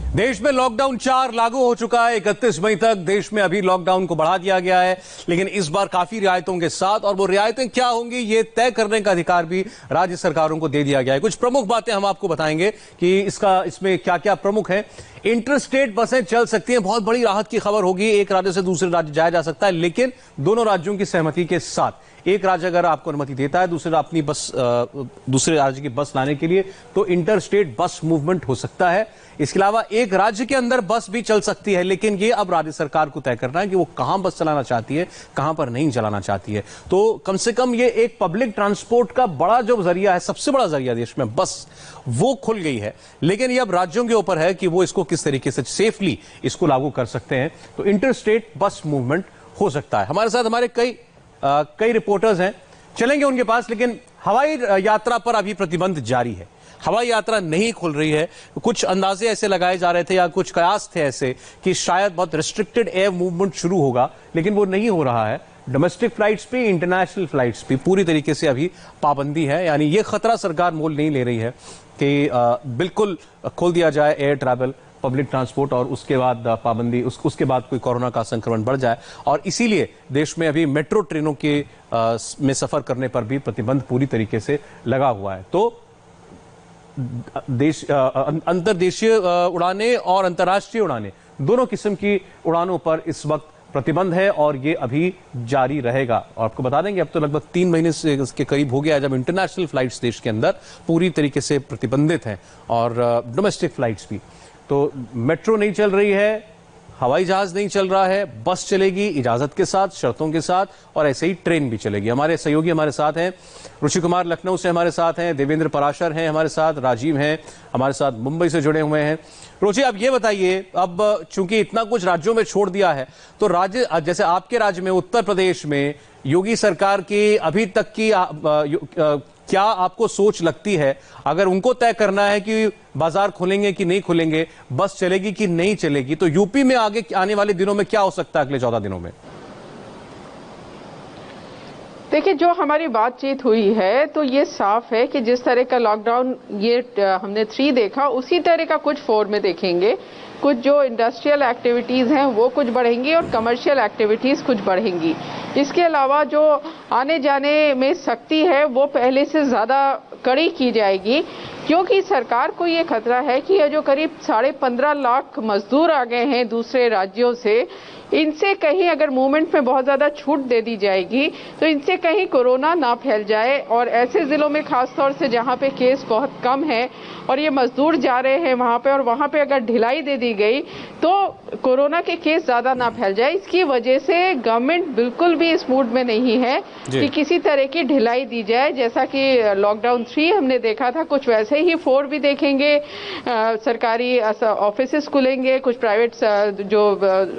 देश में लॉकडाउन 4 लागू हो चुका है। 31 मई तक देश में अभी लॉकडाउन को बढ़ा दिया गया है, लेकिन इस बार काफी रियायतों के साथ, और वो रियायतें क्या होंगी ये तय करने का अधिकार भी राज्य सरकारों को दे दिया गया है। कुछ प्रमुख बातें हम आपको बताएंगे कि इसमें क्या क्या प्रमुख है। इंटर स्टेट बसें चल सकती हैं, बहुत बड़ी राहत की खबर होगी। एक राज्य से दूसरे राज्य जाया जा सकता है, लेकिन दोनों राज्यों की सहमति के साथ। एक राज्य अगर आपको अनुमति देता है दूसरे राज्य की बस लाने के लिए, तो इंटर स्टेट बस मूवमेंट हो सकता है। इसके अलावा एक राज्य के अंदर बस भी चल सकती है, लेकिन ये अब राज्य सरकार को तय करना है कि वो कहां बस चलाना चाहती है, कहां पर नहीं चलाना चाहती है। तो कम से कम ये एक पब्लिक ट्रांसपोर्ट का बड़ा जो जरिया है, सबसे बड़ा जरिया देश में बस, वो खुल गई है। लेकिन ये अब राज्यों के ऊपर है कि वो इसको किस तरीके से सेफली इसको लागू कर सकते हैं। तो इंटर स्टेट बस मूवमेंट हो सकता है। हमारे साथ हमारे कई रिपोर्टर्स हैं, चलेंगे उनके पास। लेकिन हवाई यात्रा पर अभी प्रतिबंध जारी है, हवाई यात्रा नहीं खुल रही है। कुछ अंदाजे ऐसे लगाए जा रहे थे या कुछ कयास थे ऐसे कि शायद बहुत रिस्ट्रिक्टेड एयर मूवमेंट शुरू होगा, लेकिन वो नहीं हो रहा है। डोमेस्टिक फ्लाइट्स पे, इंटरनेशनल फ्लाइट्स पे पूरी तरीके से अभी पाबंदी है। यानी ये खतरा सरकार मोल नहीं ले रही है कि बिल्कुल खोल दिया जाए एयर ट्रैवल, पब्लिक ट्रांसपोर्ट, और उसके बाद पाबंदी, उसके बाद कोई कोरोना का संक्रमण बढ़ जाए। और इसीलिए देश में अभी मेट्रो ट्रेनों के में सफर करने पर भी प्रतिबंध पूरी तरीके से लगा हुआ है। तो अंतर्देशीय उड़ानें और अंतर्राष्ट्रीय उड़ानें, दोनों किस्म की उड़ानों पर इस वक्त प्रतिबंध है और ये अभी जारी रहेगा। और आपको बता देंगे अब तो लगभग 3 महीने से इसके करीब हो गया है जब इंटरनेशनल फ्लाइट्स देश के अंदर पूरी तरीके से प्रतिबंधित हैं, और डोमेस्टिक फ्लाइट्स भी। तो मेट्रो नहीं चल रही है, हवाई जहाज नहीं चल रहा है, बस चलेगी इजाजत के साथ, शर्तों के साथ, और ऐसे ही ट्रेन भी चलेगी। हमारे सहयोगी हमारे साथ हैं, ऋषि कुमार लखनऊ से हमारे साथ हैं, देवेंद्र पराशर हैं हमारे साथ, राजीव हैं हमारे साथ, मुंबई से जुड़े हुए हैं। रुचि, अब ये बताइए, अब चूंकि इतना कुछ राज्यों में छोड़ दिया है, तो राज्य जैसे आपके राज्य में उत्तर प्रदेश में योगी सरकार की अभी तक की क्या आपको सोच लगती है, अगर उनको तय करना है कि बाजार खुलेंगे कि नहीं खुलेंगे, बस चलेगी कि नहीं चलेगी, तो यूपी में आगे आने वाले दिनों में क्या हो सकता है अगले 14 दिनों में? देखिए, जो हमारी बातचीत हुई है तो ये साफ है कि जिस तरह का लॉकडाउन ये हमने 3 देखा, उसी तरह का कुछ 4 में देखेंगे। कुछ जो इंडस्ट्रियल एक्टिविटीज़ हैं वो कुछ बढ़ेंगी और कमर्शियल एक्टिविटीज़ कुछ बढ़ेंगी। इसके अलावा जो आने जाने में सख्ती है वो पहले से ज़्यादा कड़ी की जाएगी, क्योंकि सरकार को ये खतरा है कि ये जो करीब 15.5 लाख मजदूर आ गए हैं दूसरे राज्यों से, इनसे कहीं अगर मूवमेंट में बहुत ज़्यादा छूट दे दी जाएगी तो इनसे कहीं कोरोना ना फैल जाए। और ऐसे ज़िलों में खासतौर से जहाँ पे केस बहुत कम है और ये मजदूर जा रहे हैं वहाँ पे, और वहाँ पे अगर ढिलाई दे दी गई तो कोरोना के केस ज़्यादा ना फैल जाए। इसकी वजह से गवर्नमेंट बिल्कुल भी इस मूड में नहीं है कि किसी तरह की ढिलाई दी जाए। जैसा कि लॉकडाउन 3 हमने देखा था, कुछ वैसे ही 4 भी देखेंगे। सरकारी ऑफिसेस खुलेंगे, कुछ प्राइवेट जो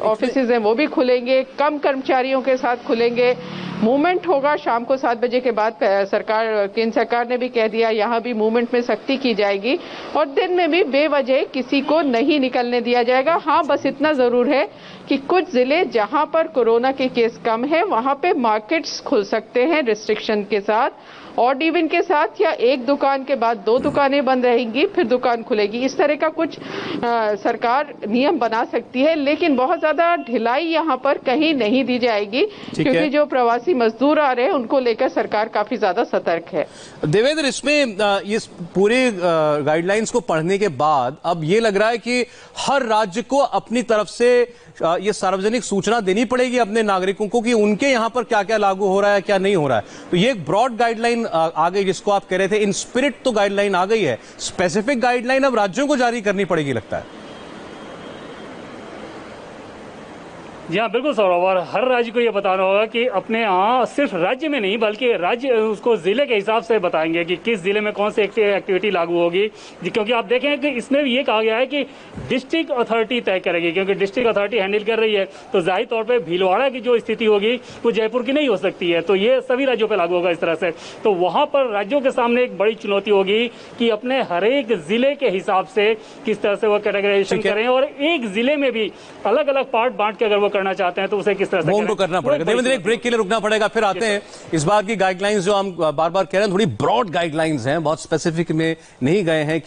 ऑफिसेज हैं वो भी खुलेंगे, कम कर्मचारियों के साथ खुलेंगे। मूवमेंट होगा शाम को 7 बजे के बाद। केंद्र सरकार ने भी कह दिया यहाँ भी मूवमेंट में सख्ती की जाएगी, और दिन में भी बेवजह किसी को नहीं निकलने दिया जाएगा। हाँ, बस इतना जरूर है कि कुछ जिले जहाँ पर कोरोना के केस कम है वहाँ पे मार्केट्स खुल सकते हैं रिस्ट्रिक्शन के साथ, ऑड इवन के साथ, या एक दुकान के बाद 2 दुकानें बंद रहेंगी फिर दुकान खुलेगी। इस तरह का कुछ सरकार नियम बना सकती है, लेकिन बहुत ज्यादा ढिलाई यहाँ पर कहीं नहीं दी जाएगी, क्योंकि जो प्रवासी मजदूर आ रहे हैं उनको लेकर सरकार काफी ज्यादा सतर्क है। देवेंद्र, इसमें ये पूरे गाइडलाइंस को पढ़ने के बाद अब ये लग रहा है कि हर राज्य को अपनी तरफ से ये सार्वजनिक सूचना देनी पड़ेगी अपने नागरिकों को कि उनके यहां पर क्या क्या लागू हो रहा है, क्या नहीं हो रहा है। तो ये एक ब्रॉड गाइडलाइन आ गई, जिसको आप कह रहे थे इन स्पिरिट, तो गाइडलाइन आ गई है। स्पेसिफिक गाइडलाइन अब राज्यों को जारी करनी पड़ेगी लगता है। जी हाँ, बिल्कुल सौरभ, और हर राज्य को ये बताना होगा कि अपने यहाँ सिर्फ राज्य में नहीं बल्कि राज्य उसको जिले के हिसाब से बताएंगे कि किस जिले में कौन सी एक्टिविटी लागू होगी। क्योंकि आप देखें कि इसमें ये कहा गया है कि डिस्ट्रिक्ट अथॉरिटी तय करेगी, क्योंकि डिस्ट्रिक्ट अथॉरिटी हैंडल कर रही है, तो जाहिर तौर पर भीलवाड़ा की जो स्थिति होगी वो जयपुर की नहीं हो सकती है, तो ये सभी राज्यों पर लागू होगा इस तरह से। तो वहाँ पर राज्यों के सामने एक बड़ी चुनौती होगी कि अपने हर एक जिले के हिसाब से किस तरह से वो कैटेगराइजेशन करें, और एक जिले में भी अलग अलग पार्ट बांट के अगर वो करना चाहते हैं तो उसे किस तरह से उनको करना पड़ेगा। देवेंद्र, एक ब्रेक के लिए रुकना पड़ेगा, फिर आते हैं। इस बार की गाइडलाइंस जो हम बार बार कह रहे हैं थोड़ी ब्रॉड गाइडलाइंस हैं, बहुत स्पेसिफिक में नहीं गए हैं।